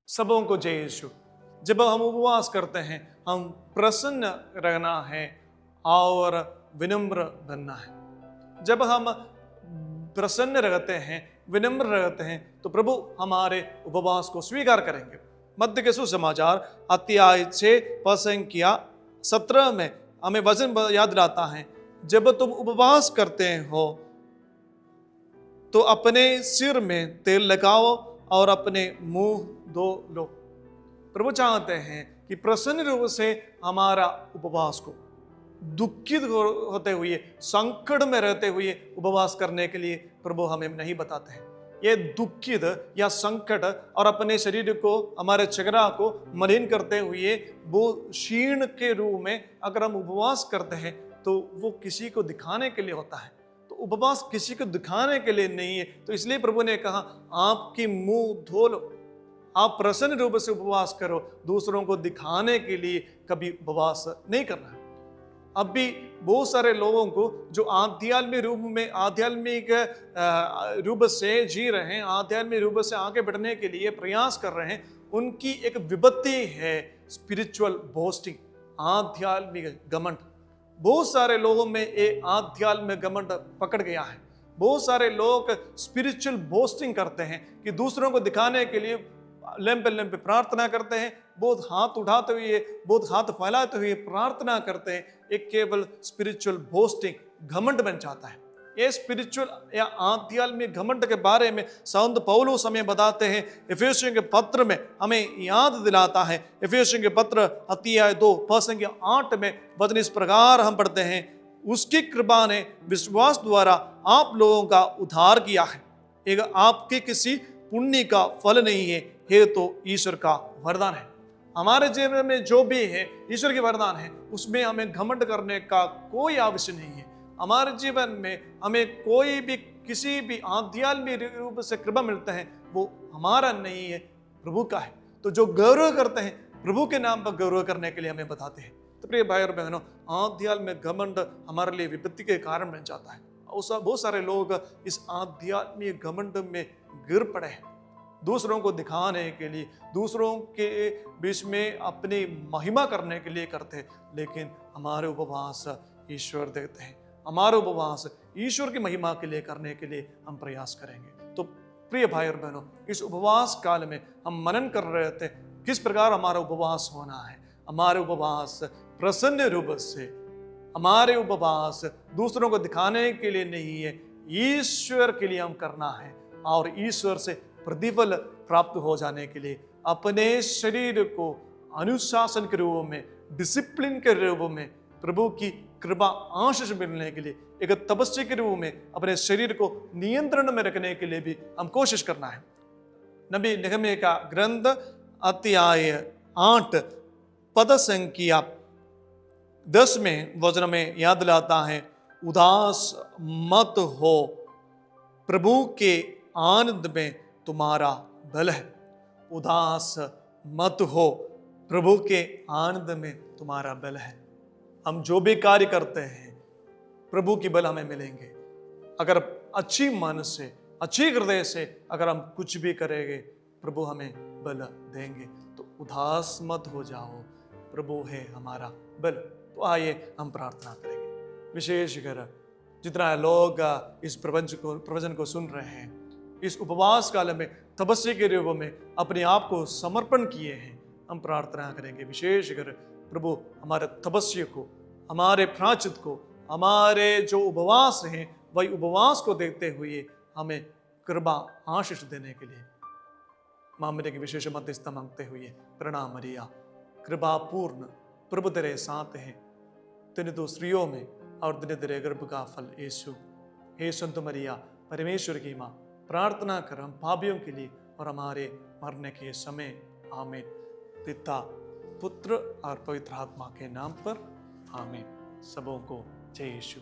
सबों को जय यीशु। जब हम उपवास करते हैं, हम प्रसन्न रहना है और विनम्र बनना है। जब हम प्रसन्न रहते हैं, विनम्र रहते हैं, तो प्रभु हमारे उपवास को स्वीकार करेंगे। मत्ती के सुसमाचार अध्याय 6 पद संख्या 17 में हमें वचन याद दिलाता है, जब तुम उपवास करते हो तो अपने सिर में तेल लगाओ और अपने मुंह धो लो। प्रभु चाहते हैं कि प्रसन्न रूप से हमारा उपवास को, दुखित होते हुए, संकट में रहते हुए उपवास करने के लिए प्रभु हमें नहीं बताते हैं। ये दुखित या संकट और अपने शरीर को, हमारे चेहरा को मलिन करते हुए वो क्षीण के रूप में अगर हम उपवास करते हैं तो वो किसी को दिखाने के लिए होता है। तो उपवास किसी को दिखाने के लिए नहीं है। तो इसलिए प्रभु ने कहा, आपकी मुंह धो लो, आप प्रसन्न रूप से उपवास करो। दूसरों को दिखाने के लिए कभी उपवास नहीं करना है। अब भी बहुत सारे लोगों को जो आध्यात्मिक रूप से जी रहे हैं, आध्यात्मिक रूप से आगे बढ़ने के लिए प्रयास कर रहे हैं, उनकी एक विपत्ति है स्पिरिचुअल बोस्टिंग, आध्यात्मिक घमंड। बहुत सारे लोगों में ये आध्यात्मिक घमंड पकड़ गया है। बहुत सारे लोग स्पिरिचुअल बोस्टिंग करते हैं कि दूसरों को दिखाने के लिए लंबे लंबे प्रार्थना करते हैं, बहुत हाथ उठाते हुए, बहुत हाथ फैलाते हुए प्रार्थना करते हैं। एक केवल स्पिरिचुअल बोस्टिंग घमंड बन जाता है। ये स्पिरिचुअल या आध्यात्मिक घमंड के बारे में संत पौलुस हमें बताते हैं। इफिसियों के पत्र में हमें याद दिलाता है। इफिसियों के पत्र अध्याय 2 पद संख्या 8 में वचन इस प्रकार हम पढ़ते हैं, उसकी कृपा ने विश्वास द्वारा आप लोगों का उद्धार किया है। एक आपके किसी पुण्य का फल नहीं है, ये तो ईश्वर का वरदान है। हमारे जीवन में जो भी है ईश्वर के वरदान है, उसमें हमें घमंड करने का कोई आवश्यक नहीं है। हमारे जीवन में हमें कोई भी किसी भी आध्यात्मिक रूप से कृपा मिलता है, वो हमारा नहीं है, प्रभु का है। तो जो गौरव करते हैं, प्रभु के नाम पर गौरव करने के लिए हमें बताते हैं। तो प्रिय भाई और बहनों, आध्यात्मिक घमंड हमारे लिए विपत्ति के कारण बन जाता है। बहुत सारे लोग इस आध्यात्मिक घमंड में गिर पड़े हैं, दूसरों को दिखाने के लिए, दूसरों के बीच में अपनी महिमा करने के लिए करते हैं। लेकिन हमारे उपवास ईश्वर देते हैं। हमारे उपवास ईश्वर की महिमा के लिए करने के लिए हम प्रयास करेंगे। तो प्रिय भाई और बहनों, इस उपवास काल में हम मनन कर रहे थे किस प्रकार हमारा उपवास होना है। हमारे उपवास प्रसन्न रूप से, हमारे उपवास दूसरों को दिखाने के लिए नहीं है, ईश्वर के लिए हम करना है। और ईश्वर से प्रतिफल प्राप्त हो जाने के लिए अपने शरीर को अनुशासन के रूप में, डिसिप्लिन के रूप में, प्रभु की कृपा आशीष मिलने के लिए एक तपस्या के रूप में अपने शरीर को नियंत्रण में रखने के लिए भी हम कोशिश करना है। नबी नेहमिया का ग्रंथ अध्याय 8 पद संख्या 10 में वचन में याद दिलाता है, उदास मत हो, प्रभु के आनंद में तुम्हारा बल है। उदास मत हो, प्रभु के आनंद में तुम्हारा बल है। हम जो भी कार्य करते हैं, प्रभु की बल हमें मिलेंगे। अगर अच्छी मन से, अच्छी हृदय से अगर हम कुछ भी करेंगे, प्रभु हमें बल देंगे। तो उदास मत हो जाओ, प्रभु है हमारा बल। तो आइए हम प्रार्थना करेंगे। विशेषकर जितना लोग इस प्रवचन को सुन रहे हैं, इस उपवास काल में तपस्या के रूप में अपने आप को समर्पण किए हैं, हम प्रार्थना करेंगे। विशेषकर प्रभु हमारे तपस्या को, हमारे प्रायश्चित को, हमारे जो उपवास हैं वही उपवास को देखते हुए हमें कृपा आशीष देने के लिए मामले की विशेष मध्यस्थता मांगते हुए, प्रणाम मरिया, कृपा पूर्ण, प्रभु तेरे साथ है, तेने तो स्त्रियों में और तेने तेरे गर्भ का फल यीशु। हे संत मरिया, परमेश्वर की माँ, प्रार्थना कर हम पापियों के लिए और हमारे मरने के समय। आमीन। पिता, पुत्र और पवित्र आत्मा के नाम पर आमीन। सबों को जय यीशु।